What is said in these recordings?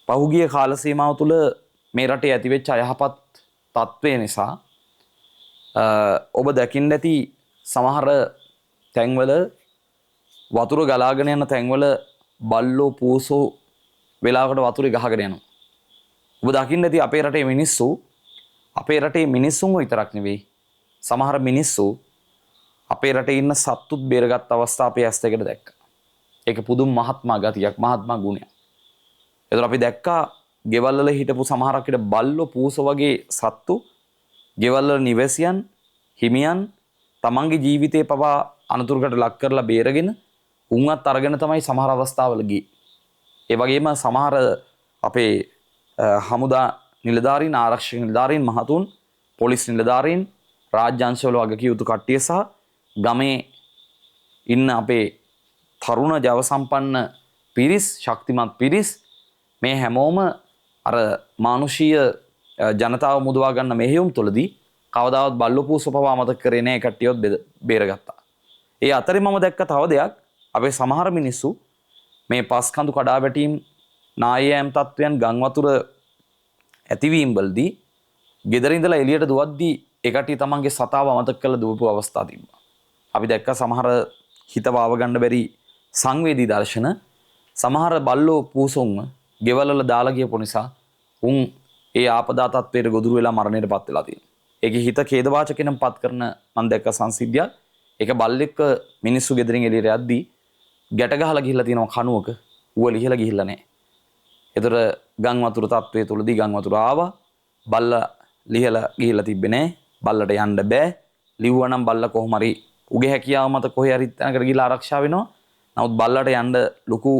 පහුගිය කාල සීමාව තුළ මේ රටේ ඇතිවෙච්ච අයහපත් තත්ත්වය නිසා ඔබ දකින්න ඇති සමහර තැන්වල වතුර ගලාගෙන යන තැන්වල බල්ලෝ පූසෝ වෙලාවකට වතුරේ ගහගෙන යනවා. ඔබ දකින්න ඇති අපේ රටේ මිනිස්සුන්ව විතරක් නෙවෙයි සමහර මිනිස්සු අපේ රටේ ඉන්න සත්තුත් බේරගත් අවස්ථා අපේ ඇස් දෙකට දැක්කා. ඒක පුදුම මහත්මා ගතියක්, මහත්මා ගුණයක්. ඒතර අපි දැක්කා ගෙවල් වල හිටපු සමහරක් විට බල්ලෝ පූසෝ වගේ සත්තු ගෙවල් වල නිවැසියන් හිමියන් තමන්ගේ ජීවිතේ පවා අනතුරකට ලක් කරලා බේරගෙන උන්වත් අරගෙන තමයි සමහර අවස්ථාවල ගියේ. ඒ වගේම සමහර අපේ හමුදා නිලධාරීන්, ආරක්ෂක නිලධාරීන් මහතුන්, පොලිස් නිලධාරීන්, රාජ්‍ය අංශවල වගකීම් යුතු කට්ටිය සහ ගමේ ඉන්න අපේ තරුණ ජව සම්පන්න පිරිස්, ශක්තිමත් පිරිස් මේ හැමෝම අර මානුෂීය ජනතාව මුදවා ගන්න මෙහෙයුම් තුළදී කවදාවත් බල්ලෝ පූසෝ පවා අමතක කරේ නැහැ. කට්ටියවත් බේරගත්තා. ඒ අතරේ මම දැක්ක තව දෙයක්, අපේ සමහර මිනිස්සු මේ පස්කඳු කඩා වැටීම්, නායෑම් තත්වයන්, ගම් වතුර ඇතිවීම් වලදී ගෙදර ඉඳලා එළියට දුවද්දී ඒ කට්ටිය තමන්ගේ සතාව අමතක කරලා දුවපු අවස්ථා තිබ්බා. අපි දැක්ක සමහර හිත වාව ගන්න බැරි සංවේදී දර්ශන, සමහර බල්ලෝ පූසොන්ව ගෙවල් වල දාලා ගියපු නිසා උන් ඒ ආපදා තත්වයට ගොදුරු වෙලා මරණයට පත් වෙලා තියෙනවා. ඒකේ හිත ඛේදවාචකෙනම් පත් කරන මම දැක්ක සංසිද්ධියක්. ඒක බල්ලෙක් මිනිස්සු ගෙදරින් එළියට යද්දී ගැට ගහලා ගිහිල්ලා තියෙනවා කණුවක. ඌව ලිහලා ගිහිල්ලා නැහැ. ඒතර ගම් වතුර තත්වයේ තුලදී ගම් වතුර ආවා. බල්ලා ලිහලා ගිහිල්ලා තිබ්බේ නැහැ. බල්ලට යන්න බෑ. ලිව්වනම් බල්ලා කොහොම හරි උගේ හැකියාව මත කොහේ හරි තැනකට ගිහිල්ලා ආරක්ෂා වෙනවා. නමුත් බල්ලට යන්න ලොකු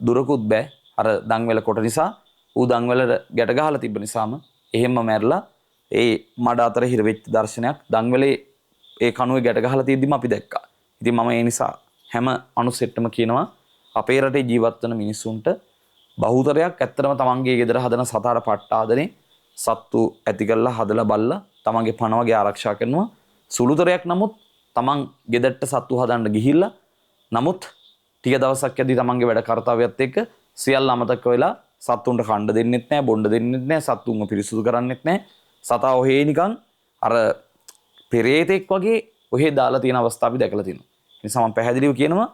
දුරකුත් බෑ. අර දන්වැල කොට නිසා ඌ දන්වැලට ගැට ගහලා තිබ්බ නිසාම එහෙම්ම මැරලා ඒ මඩ අතර හිර වෙච්ච දර්ශනයක් දන්වැලේ ඒ කණුවේ ගැට ගහලා තියෙද්දිම අපි දැක්කා. ඉතින් මම ඒ නිසා හැම අනුසෙට්ටම කියනවා අපේ රටේ ජීවත් වෙන මිනිස්සුන්ට බහුතරයක් ඇත්තටම තමන්ගේ ගෙදර හදන සතාට පට්ට ආදරේ සත්තු ඇති කරලා හදලා බල්ලා තමන්ගේ පණ වගේ ආරක්ෂා කරනවා. සුළුතරයක් නමුත් තමන් ගෙදරට සත්තු හදන්න ගිහිල්ලා නමුත් ටික දවසක් යද්දී තමන්ගේ වැඩ කාර්යයත් එක්ක සියල්ල අමතක වෙලා සත්තුන්ට කණ්ඩ දෙන්නෙත් නැහැ, බොණ්ඩ දෙන්නෙත් නැහැ, සත්තුන්ව පිරිසුදු කරන්නෙත් නැහැ. සතා ඔහේ නිකන් අර පෙරේතෙක් වගේ ඔහේ දාලා තියෙන අවස්ථා අපි දැකලා තියෙනවා. ඒ නිසා මම පැහැදිලිව කියනවා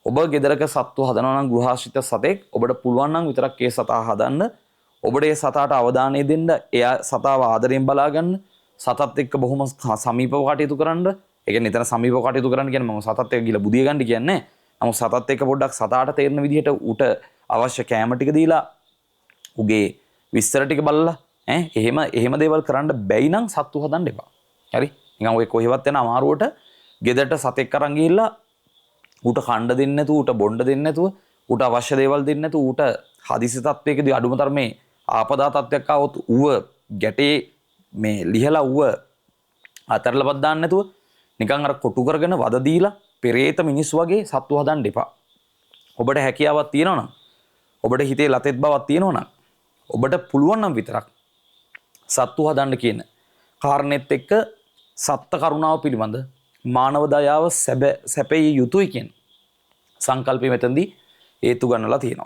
ඔබ ගෙදරක සත්තු හදනවා නම් ගෘහාශ්‍රිත සතෙක් ඔබට පුළුවන් නම් විතරක් ඒ සතා හදන්න. ඔබට ඒ සතාට අවධානය දෙන්න, එයා සතාව ආදරෙන් බලා ගන්න, සතත් එක්ක බොහොම සමීපව කටයුතු කරන්න. ඒ කියන්නේ එතන සමීපව කටයුතු කරන්න කියන්නේ මම සතත් එක්ක ගිහලා බුදිය ගන්න කියන්නේ නැහැ. නමුත් සතත් එක්ක පොඩ්ඩක් සතාට තේරෙන විදිහට උට අවශ්‍ය කෑම ටික දීලා උගේ විස්තර ටික බලලා එහෙම දේවල් කරන්න බැයි නම් සත්තු හදන්න එපා. හරි? නිකන් ඔය කොහෙවත් යන අමාරුවට ගෙදරට සතෙක් අරන් ගිහිල්ලා ඌට කණ්ඩ දෙන්නේ නැතුව, ඌට බොණ්ඩ දෙන්නේ නැතුව, ඌට අවශ්‍ය දේවල් දෙන්නේ නැතුව, ඌට හදිසි තත්වයකදී අඩුම තරමේ ආපදා තත්වයක් ආවොත් ඌව ගැටේ මේ ලිහලා ඌව අතරලපත් දාන්න නැතුව නිකන් අර කොටු කරගෙන වද දීලා පෙරේත මිනිස්සු වගේ සත්තු හදන්න එපා. ඔබට හැකියාවක් තියෙනවා නම්, ඔබට හිතේ ලතෙත් බවක් තියෙනවා නම්, ඔබට පුළුවන් නම් විතරක් සත්තු හදන්න කියන කාරණෙත් එක්ක සත්ත්ව කරුණාව පිළිබඳ මානව දයාව සැපේ යුතුයි කියන සංකල්පය මෙතනදී හේතු ගන්නලා තියෙනවා.